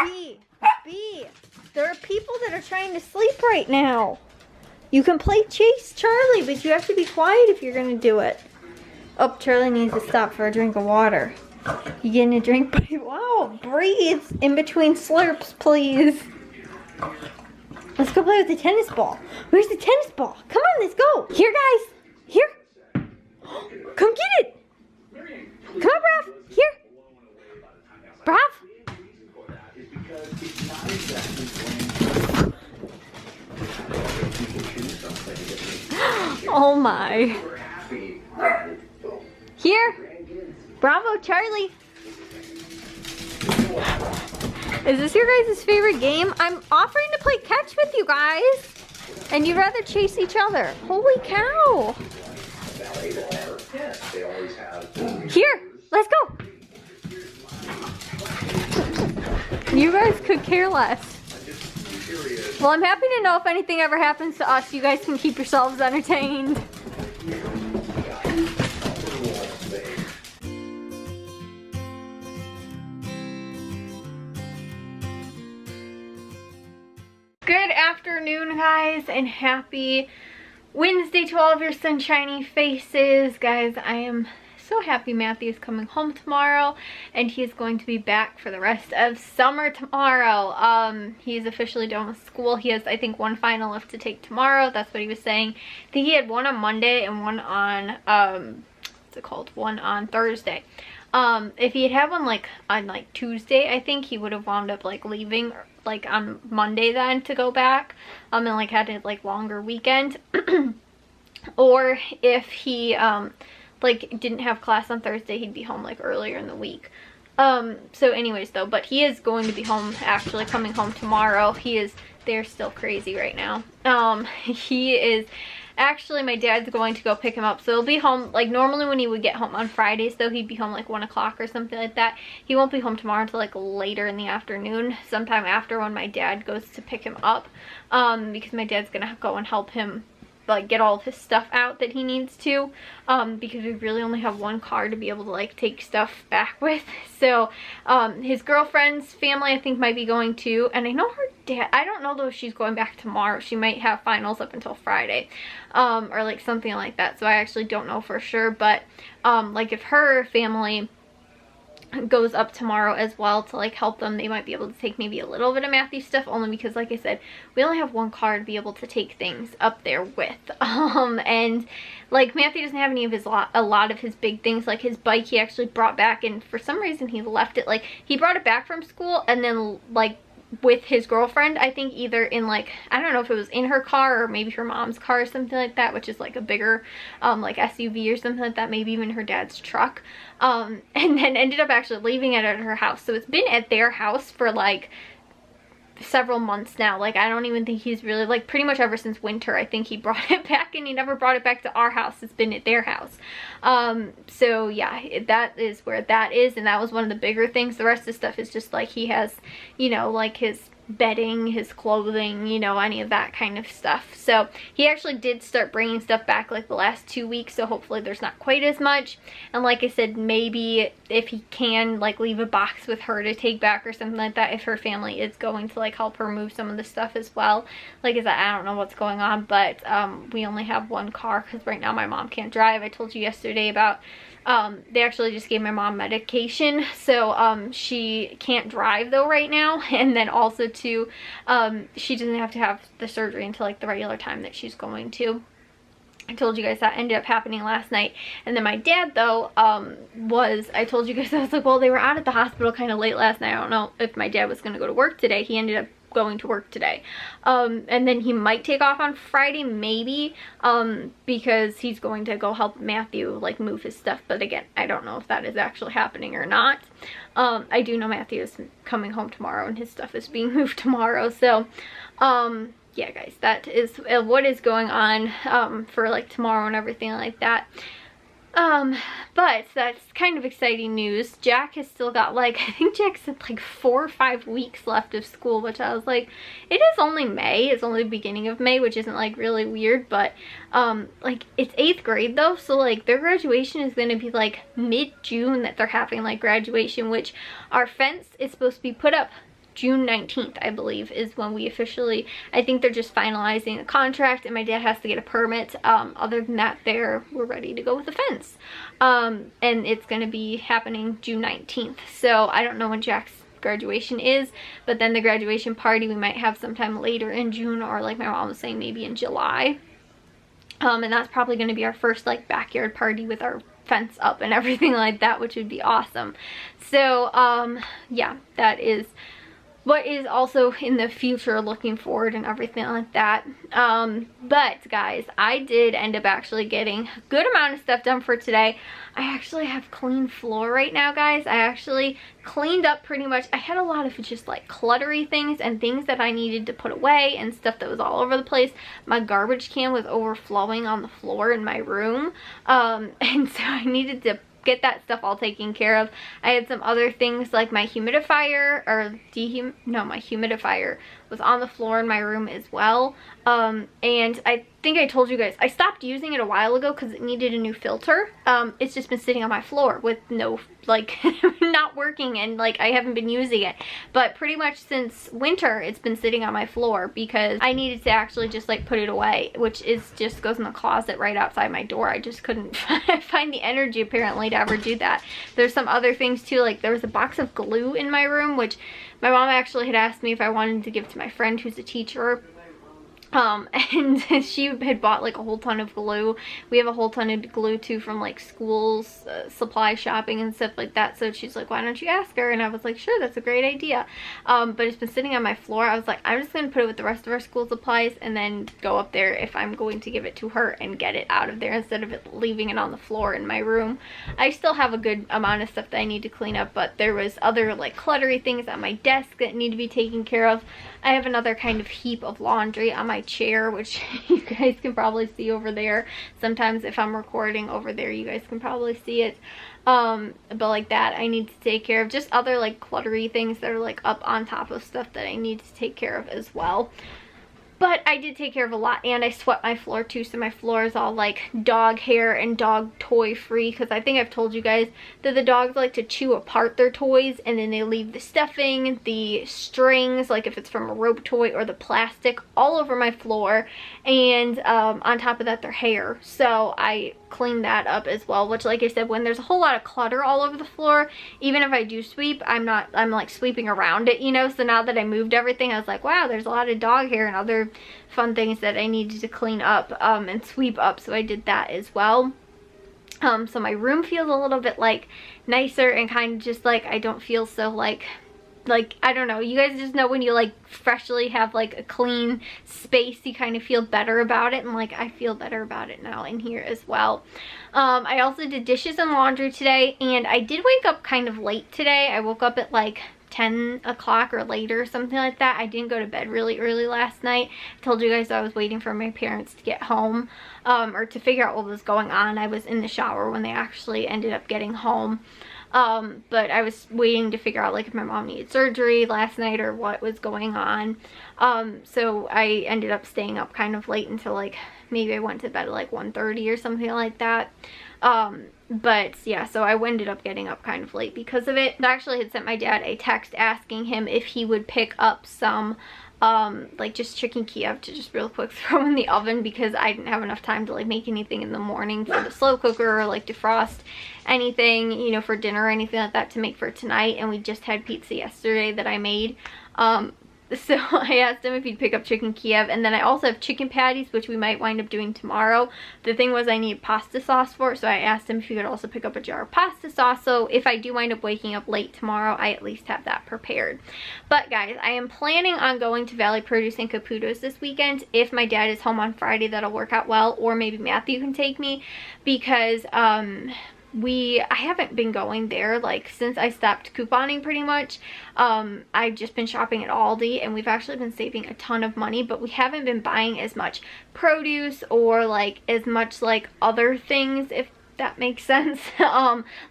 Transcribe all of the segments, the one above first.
B. There are people that are trying to sleep right now. You can play Chase Charlie, but you have to be quiet if you're gonna do it. Oh, Charlie needs to stop for a drink of water. You getting a drink? Wow, breathe in between slurps, please. Let's go play with the tennis ball. Where's the tennis ball? Come on, let's go. Here, guys. Here. Come get it. Come on, Brav. Here. Brav. Oh my. Here. Bravo, Charlie. Is this your guys' favorite game? I'm offering to play catch with you guys. And you'd rather chase each other. Holy cow. Here, let's go. You guys could care less. Well, I'm happy to know if anything ever happens to us, you guys can keep yourselves entertained. Good afternoon, guys, and happy Wednesday to all of your sunshiny faces. Guys, I am so happy Matthew is coming home tomorrow, and he is going to be back for the rest of summer tomorrow. He's officially done with school. He has, I think, one final left to take tomorrow. That's what he was saying. I think he had one on Monday and one on, what's it called? One on Thursday. If he had one on Tuesday, I think he would have wound up leaving like on Monday then to go back, and had a longer weekend. Or if he didn't have class on Thursday, he'd be home earlier in the week. So anyways though, but he is going to be home, actually coming home tomorrow. They're still crazy right now. He is actually, my dad's going to go pick him up, so he'll be home normally when he would get home on Fridays though, he'd be home 1 o'clock or something like that. He won't be home tomorrow until later in the afternoon, sometime after when my dad goes to pick him up, because my dad's gonna go and help him get all of his stuff out that he needs to, because we really only have one car to be able to take stuff back with. So his girlfriend's family I think might be going too, and I know her dad, I don't know though if she's going back tomorrow. She might have finals up until Friday, or something like that, so I actually don't know for sure. But if her family goes up tomorrow as well to help them, they might be able to take maybe a little bit of Matthew's stuff, only because like I said, we only have one car to be able to take things up there with. And Matthew doesn't have any of his a lot of his big things, his bike he actually brought back, and for some reason he left it, he brought it back from school and then with his girlfriend, I think either in I don't know if it was in her car or maybe her mom's car or something like that, which is a bigger SUV or something like that, maybe even her dad's truck, and then ended up actually leaving it at her house. So it's been at their house for several months now. I don't even think he's really pretty much ever since winter I think he brought it back, and he never brought it back to our house. It's been at their house. So yeah, that is where that is, and that was one of the bigger things. The rest of the stuff is just he has, his bedding, his clothing, any of that kind of stuff. So he actually did start bringing stuff back the last 2 weeks, so hopefully there's not quite as much. And like I said, maybe if he can leave a box with her to take back or something like that, if her family is going to help her move some of the stuff as well. Like I said, I don't know what's going on, but we only have one car because right now my mom can't drive. I told you yesterday about they actually just gave my mom medication, so she can't drive though right now, and then also too she doesn't have to have the surgery until the regular time that she's going to. I told you guys that ended up happening last night. And then my dad though I told you guys, I was well, they were out at the hospital kind of late last night. I don't know if my dad was going to go to work today. He ended up going to work today, and then he might take off on Friday maybe, because he's going to go help Matthew move his stuff, but again, I don't know if that is actually happening or not. I do know Matthew is coming home tomorrow and his stuff is being moved tomorrow. So yeah guys, that is what is going on for tomorrow and everything like that. But that's kind of exciting news. Jack has still got like, I think Jack said like 4 or 5 weeks left of school, which I was like, it is only May. It's only the beginning of May, which isn't like really weird, but like it's 8th grade though, so like their graduation is going to be like mid-June that they're having like graduation, which our fence is supposed to be put up June 19th, I believe, is when we officially, I think they're just finalizing the contract and my dad has to get a permit. Other than that, we're ready to go with the fence. And it's going to be happening June 19th. So I don't know when Jack's graduation is, but then the graduation party we might have sometime later in June, or like my mom was saying, maybe in July. And that's probably going to be our first like backyard party with our fence up and everything like that, which would be awesome. So yeah, that is what is also in the future, looking forward and everything like that. But guys, I did end up actually getting a good amount of stuff done for today. I actually have clean floor right now, guys. I actually cleaned up pretty much. I had a lot of just like cluttery things and things that I needed to put away and stuff that was all over the place. My garbage can was overflowing on the floor in my room, and so I needed to get that stuff all taken care of. I had some other things like my humidifier, or my humidifier was on the floor in my room as well. And I think I told you guys, I stopped using it a while ago because it needed a new filter. It's just been sitting on my floor with no, like, not working, and like I haven't been using it. But pretty much since winter, it's been sitting on my floor because I needed to actually just like put it away, which is just goes in the closet right outside my door. I just couldn't find the energy apparently to ever do that. There's some other things too, like there was a box of glue in my room, which my mom actually had asked me if I wanted to give to my friend who's a teacher. And she had bought like a whole ton of glue. We have a whole ton of glue too from like schools, supply shopping and stuff like that. So she's like, why don't you ask her? And I was like, sure, that's a great idea. But it's been sitting on my floor. I was like, I'm just going to put it with the rest of our school supplies and then go up there if I'm going to give it to her and get it out of there instead of it leaving it on the floor in my room. I still have a good amount of stuff that I need to clean up, but there was other like cluttery things on my desk that need to be taken care of. I have another kind of heap of laundry on my chair, which you guys can probably see over there. Sometimes if I'm recording over there, you guys can probably see it. But like that, I need to take care of just other like cluttery things that are like up on top of stuff that I need to take care of as well. But I did take care of a lot, and I swept my floor too, so my floor is all like dog hair and dog toy free, because I think I've told you guys that the dogs like to chew apart their toys and then they leave the stuffing, the strings, like if it's from a rope toy, or the plastic all over my floor, and on top of that their hair. So I cleaned that up as well, which like I said, when there's a whole lot of clutter all over the floor, even if I do sweep, I'm like sweeping around it, you know. So now that I moved everything, I was like, wow, there's a lot of dog hair and other fun things that I needed to clean up and sweep up, so I did that as well. So my room feels a little bit like nicer and kind of just like, I don't feel so like I don't know, you guys just know when you like freshly have like a clean space, you kind of feel better about it, and like I feel better about it now in here as well. I also did dishes and laundry today, and I did wake up kind of late today. I woke up at like 10 o'clock or later, something like that. I didn't go to bed really early last night. I told you guys I was waiting for my parents to get home, or to figure out what was going on. I was in the shower when they actually ended up getting home. But I was waiting to figure out like if my mom needed surgery last night or what was going on. So I ended up staying up kind of late until like maybe I went to bed at like 1:30 or something like that. But yeah, so I ended up getting up kind of late because of it. I actually had sent my dad a text asking him if he would pick up some like just chicken Kiev to just real quick throw in the oven, because I didn't have enough time to like make anything in the morning for the slow cooker or like defrost anything, you know, for dinner or anything like that to make for tonight. And we just had pizza yesterday that I made. So I asked him if he'd pick up chicken Kiev, and then I also have chicken patties, which we might wind up doing tomorrow. The thing was I need pasta sauce for it, so I asked him if he could also pick up a jar of pasta sauce, so if I do wind up waking up late tomorrow, I at least have that prepared. But guys, I am planning on going to Valley Produce and Caputo's this weekend. If my dad is home on Friday, that'll work out well, or maybe Matthew can take me, because I haven't been going there like since I stopped couponing pretty much. I've just been shopping at Aldi, and we've actually been saving a ton of money, but we haven't been buying as much produce or like as much like other things, if that makes sense.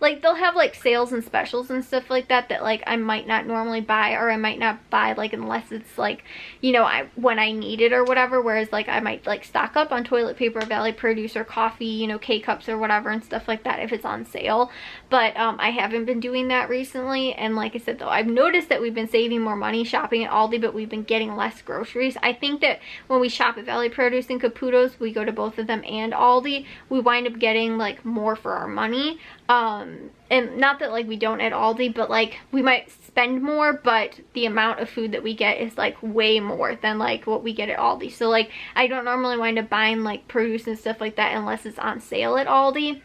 Like they'll have like sales and specials and stuff like that that like I might not normally buy, or I might not buy like unless it's like, you know, when I need it or whatever. Whereas like I might like stock up on toilet paper, Valley Produce, or coffee, you know, K-cups or whatever and stuff like that if it's on sale. But I haven't been doing that recently. And like I said though, I've noticed that we've been saving more money shopping at Aldi, but we've been getting less groceries. I think that when we shop at Valley Produce and Caputo's, we go to both of them and Aldi, we wind up getting like more for our money. And not that like we don't at Aldi, but like we might spend more, but the amount of food that we get is like way more than like what we get at Aldi. So like I don't normally wind up buying like produce and stuff like that unless it's on sale at Aldi.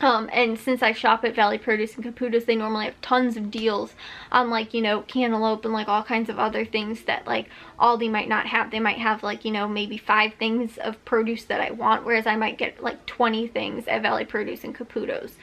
And since I shop at Valley Produce and Caputo's, they normally have tons of deals on like, you know, cantaloupe and like all kinds of other things that like Aldi might not have. They might have like, you know, maybe 5 things of produce that I want, whereas I might get like 20 things at Valley Produce and Caputo's.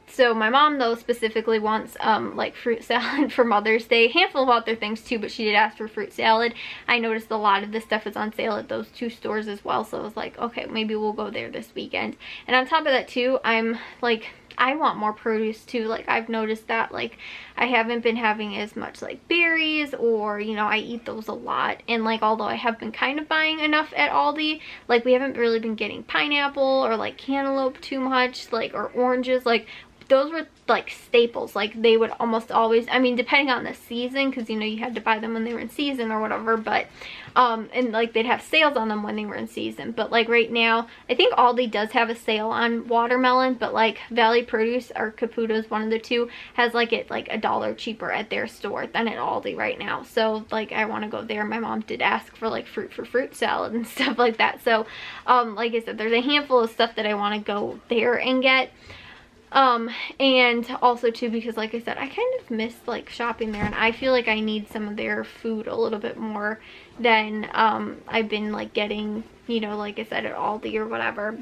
So my mom though specifically wants like fruit salad for Mother's Day. A handful of other things too, but she did ask for fruit salad. I noticed a lot of this stuff is on sale at those 2 stores as well, so I was like, okay, maybe we'll go there this weekend. And on top of that too, I'm like, I want more produce too. Like I've noticed that like I haven't been having as much like berries, or you know, I eat those a lot. And like although I have been kind of buying enough at Aldi, like we haven't really been getting pineapple or like cantaloupe too much, like, or oranges. Like those were like staples. Like they would almost always, I mean depending on the season, because you know you had to buy them when they were in season or whatever, but and like they'd have sales on them when they were in season. But like right now I think Aldi does have a sale on watermelon, but like Valley Produce or Caputo's, one of the two, has like it like $1 cheaper at their store than at Aldi right now. So like I want to go there. My mom did ask for like fruit salad and stuff like that. So like I said, there's a handful of stuff that I want to go there and get. And also too, because like I said, I kind of miss like shopping there, and I feel like I need some of their food a little bit more than I've been like getting, you know, like I said, at Aldi or whatever.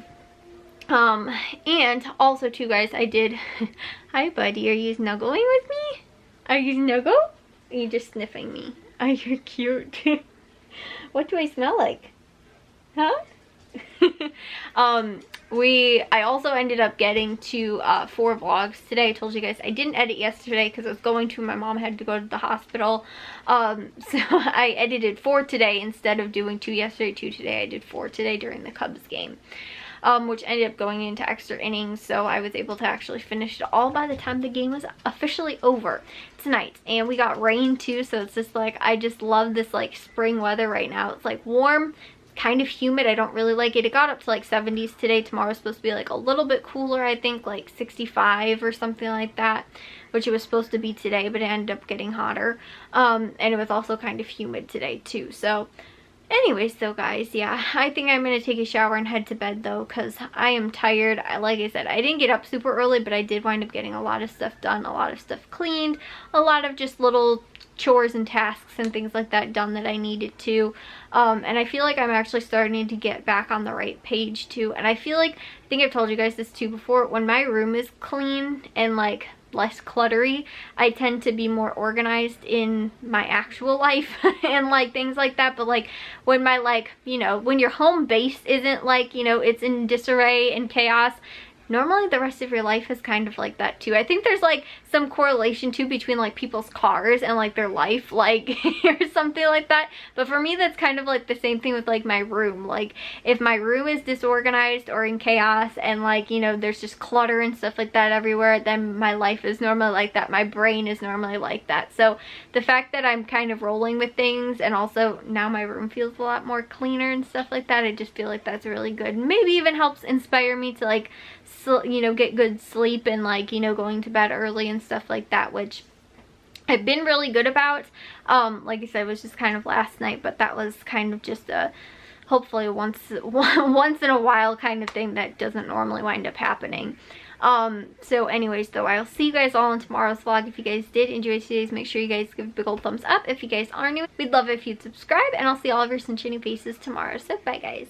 And also too guys, I did hi buddy, are you snuggling with me? Are you snuggle? Are you just sniffing me? Oh, you're cute. What do I smell like? Huh? I also ended up getting to 4 vlogs today. I told you guys I didn't edit yesterday because I was going to, my mom had to go to the hospital, so I edited 4 today instead of doing 2 yesterday, 2 today. I did 4 today during the Cubs game, which ended up going into extra innings, so I was able to actually finish it all by the time the game was officially over tonight. And we got rain too, so it's just like, I just love this like spring weather right now. It's like warm, kind of humid. I don't really like it. It got up to like 70s today. Tomorrow's supposed to be like a little bit cooler, I think like 65 or something like that, which it was supposed to be today, but it ended up getting hotter. And it was also kind of humid today too. So anyways though guys, yeah, I think I'm gonna take a shower and head to bed though, because I am tired. Like I said, I didn't get up super early, but I did wind up getting a lot of stuff done, a lot of stuff cleaned, a lot of just little chores and tasks and things like that done that I needed to. And I feel like I'm actually starting to get back on the right page too. And I feel like, I think I've told you guys this too before, when my room is clean and like less cluttery, I tend to be more organized in my actual life and like things like that. But like when my, like, you know, when your home base isn't like, you know, it's in disarray and chaos, normally the rest of your life is kind of like that too. I think there's like some correlation too between like people's cars and like their life, like or something like that. But for me, that's kind of like the same thing with like my room. Like if my room is disorganized or in chaos and like, you know, there's just clutter and stuff like that everywhere, then my life is normally like that. My brain is normally like that. So the fact that I'm kind of rolling with things, and also now my room feels a lot more cleaner and stuff like that, I just feel like that's really good. Maybe even helps inspire me to like, you know, get good sleep and like, you know, going to bed early and stuff like that, which I've been really good about. Like I said, it was just kind of last night, but that was kind of just a hopefully once in a while kind of thing that doesn't normally wind up happening. So anyways though, I'll see you guys all in tomorrow's vlog. If you guys did enjoy today's, make sure you guys give a big old thumbs up. If you guys are new, we'd love it if you'd subscribe, and I'll see all of your sunshiny faces tomorrow. So bye guys.